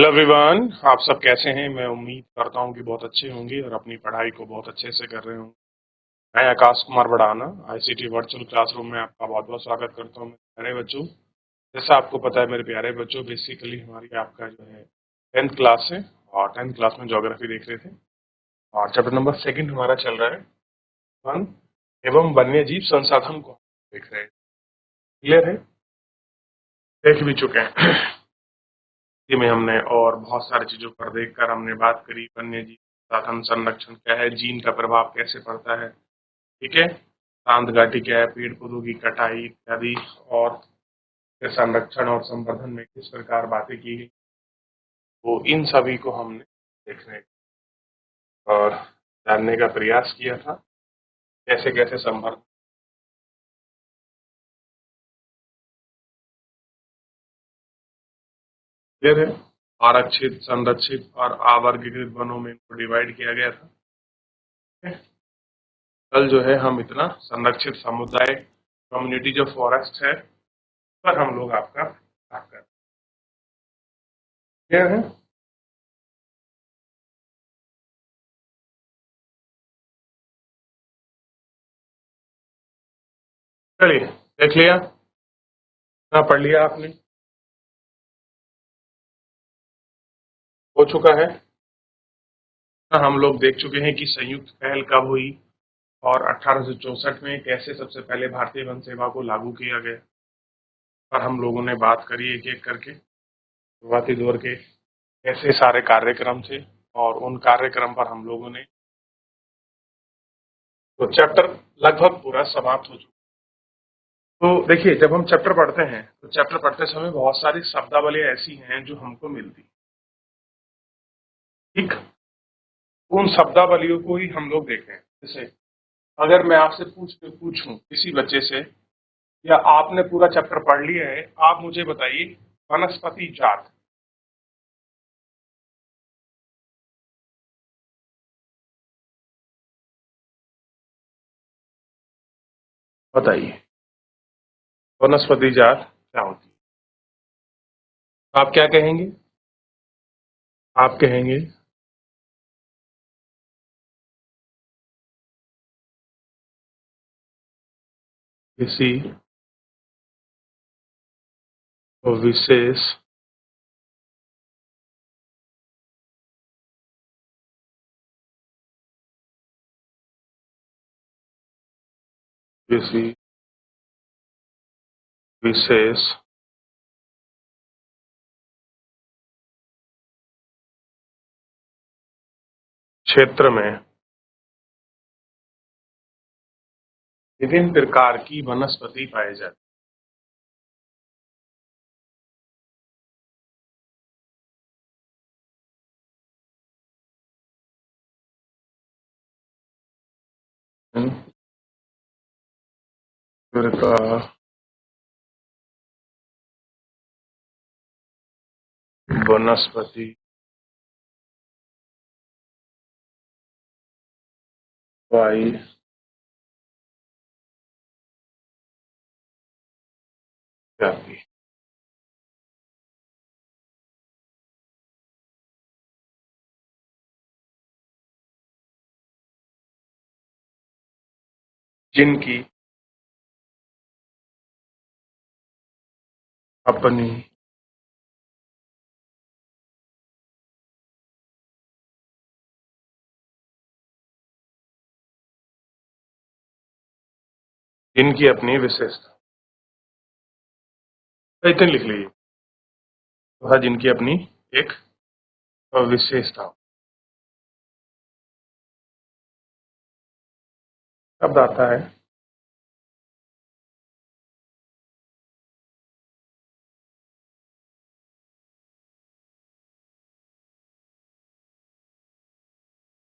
Hello everyone, आप सब कैसे हैं? मैं उम्मीद करता हूं कि बहुत अच्छे होंगे और अपनी पढ़ाई को बहुत अच्छे से कर रहे होंगे। मैं Akash Kumar Badana ICT virtual classroom में आपका बहुत बहुत स्वागत करता हूं। मेरे प्यारे बच्चों, जैसा आपको पता है मेरे प्यारे बच्चों, बेसिकली हमारी आपका जो है 10th क्लास है और 10th क्लास में ज्योग्राफी देख रहे थे और चैप्टर नंबर 2 हमारा चल रहा है वन एवं वन्य जीव संसाधन को देख रहे हैं। क्लियर है? देख भी चुके हैं। इसी में हमने और बहुत सारी चीजों पर देखकर हमने बात करी। वन्य जीव साधन संरक्षण क्या है, जीन का प्रभाव कैसे पड़ता है, ठीक है, शांत घाटी क्या है, पेड़ पौधों की कटाई इत्यादि, और संरक्षण और संवर्धन में किस प्रकार बातें की गई, तो इन सभी को हमने देखने और जानने का प्रयास किया था। कैसे कैसे संवर्धन क्लियर है? आरक्षित, संरक्षित और अवर्गीकृत वनों में इनको डिवाइड किया गया था। कल जो है हम इतना संरक्षित समुदाय कम्युनिटी जो फॉरेस्ट है पर हम लोग आपका बात कर क्लियर है? चलिए, देख लिया ना, पढ़ लिया आपने, हो चुका है ना। हम लोग देख चुके हैं कि संयुक्त पहल कब हुई और 1864 में कैसे सबसे पहले भारतीय वन सेवा को लागू किया गया। और हम लोगों ने बात करी एक एक करके शुरुआती दौर के कैसे सारे कार्यक्रम थे और उन कार्यक्रम पर हम लोगों ने तो चैप्टर लगभग पूरा समाप्त हो चुका। तो देखिए, जब हम चैप्टर पढ़ते हैं तो चैप्टर पढ़ते समय बहुत सारी शब्दावलियां ऐसी हैं जो हमको मिलती, ठीक, उन शब्दावलियों को ही हम लोग देखें। जैसे अगर मैं आपसे पूछूं किसी बच्चे से, या आपने पूरा चैप्टर पढ़ लिया है, आप मुझे बताइए वनस्पति जात, बताइए वनस्पति जात क्या होती है? आप क्या कहेंगे? आप कहेंगे किसी विशेष किसी विशेष क्षेत्र में विभिन्न प्रकार की वनस्पति पाई जाती है। प्रकार वनस्पति पाई जाती है, जिनकी अपनी जिनकी अपनी विशेषता, तो इतने लिख लीजिए। तो हाँ, जिनकी अपनी एक विशेषता। शब्द आता है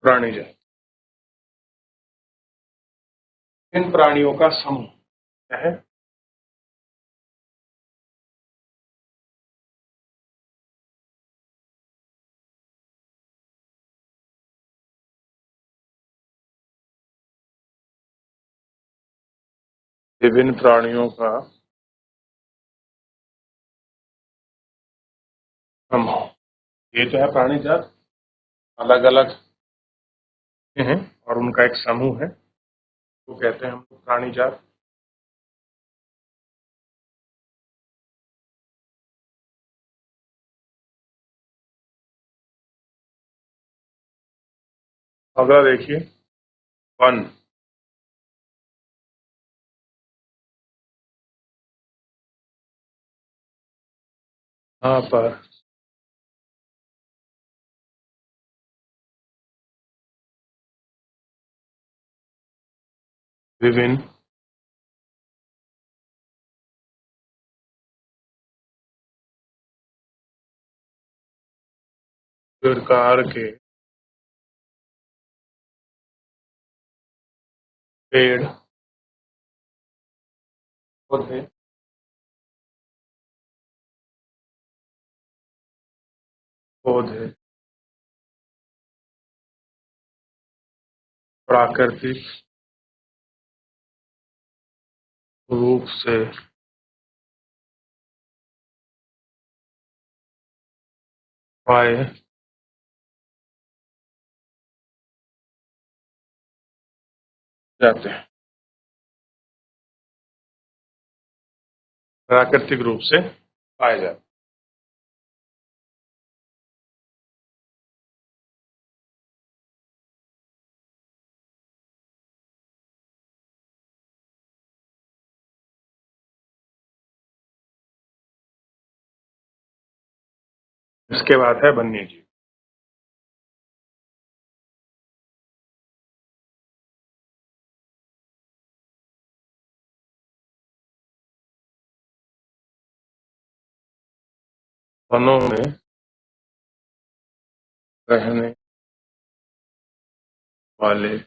प्राणी जाति, इन प्राणियों का समूह क्या है? विभिन्न प्राणियों का समूह। ये जो है प्राणी जात अलग अलग हैं और उनका एक समूह है, वो कहते हैं हम लोग प्राणी जात। अगला देखिए, वन। यहाँ पर विभिन्न प्रकार के पेड़ पौधे पौधे प्राकृतिक रूप से पाए जाते हैं। प्राकृतिक रूप से पाए जाते हैं। इसके बाद है वन्य जीव। वनों में रहने वाले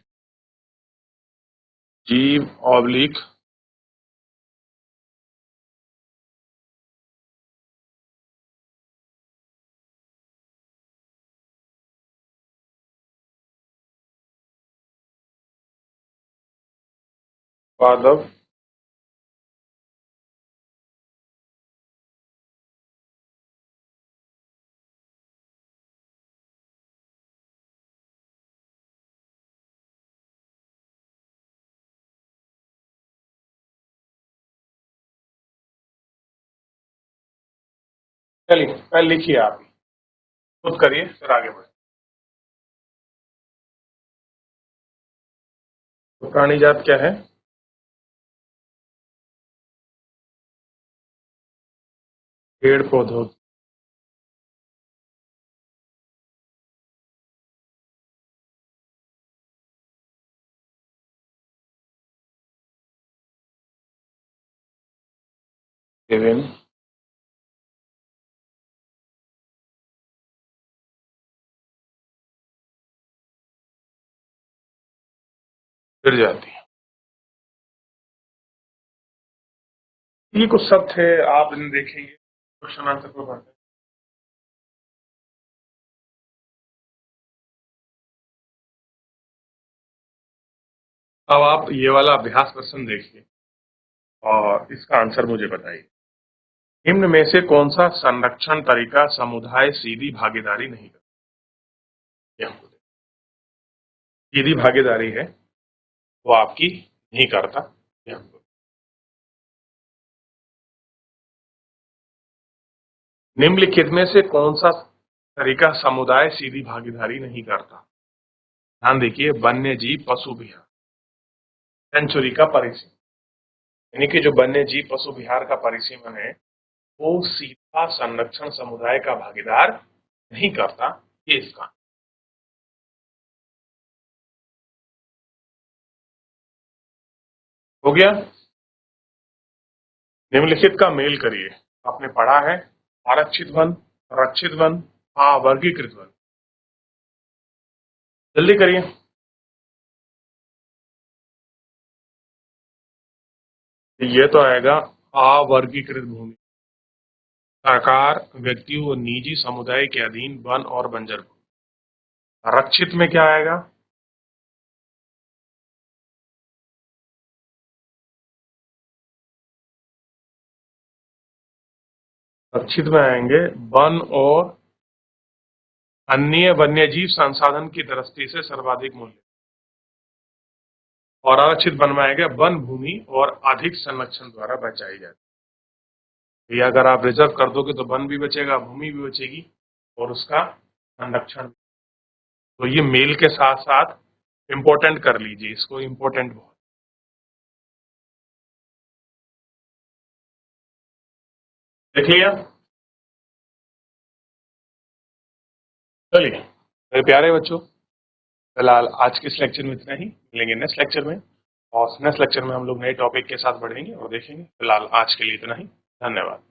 जीव ऑब्लिक पादप चलिए पहले लिखिए, आप खुद करिए फिर आगे बढ़े। तो प्राणी जात क्या है? पेड़ पौधों विभिन्न प्रजाति। ये कुछ शब्द थे, आप इन्हें देखेंगे क्वेश्चन आंसर पर बढ़ते हैं। अब आप ये वाला अभ्यास प्रश्न देखिए और इसका आंसर मुझे बताइए। निम्न में से कौन सा संरक्षण तरीका समुदाय सीधी भागीदारी नहीं करता? ये हमको देखिए। सीधी भागीदारी है वो आपकी नहीं करता। ये हमको निम्नलिखित में से कौन सा तरीका समुदाय सीधी भागीदारी नहीं करता? ध्यान देखिए, वन्य जीव पशु विहार सेंचुरी का परिसीमन, यानी कि जो वन्य जीव पशु विहार का परिसीमन है वो सीधा संरक्षण समुदाय का भागीदार नहीं करता। ये इसका हो गया। निम्नलिखित का मेल करिए। आपने पढ़ा है आरक्षित वन, रक्षित वन, अवर्गीकृत वन। जल्दी करिए। ये तो आएगा अवर्गीकृत भूमि, सरकार, व्यक्तियों और निजी समुदाय के अधीन वन और बंजर भूमि। रक्षित में क्या आएगा? रक्षित में आएंगे वन और अन्य वन्यजीव संसाधन की दृष्टि से सर्वाधिक मूल्य और आरक्षित बनवाया गया वन भूमि और अधिक संरक्षण द्वारा बचाई जाती है। ये अगर आप रिजर्व कर दोगे तो वन भी बचेगा, भूमि भी बचेगी और उसका संरक्षण। तो ये मेल के साथ साथ इम्पोर्टेंट कर लीजिए, इसको इम्पोर्टेंट बहुत। देख लिया? चलिए मेरे प्यारे बच्चों, फिलहाल आज के इस लेक्चर में इतना ही। मिलेंगे नेक्स्ट लेक्चर में और नेक्स्ट लेक्चर में हम लोग नए टॉपिक के साथ बढ़ेंगे और देखेंगे। फिलहाल आज के लिए इतना ही। धन्यवाद।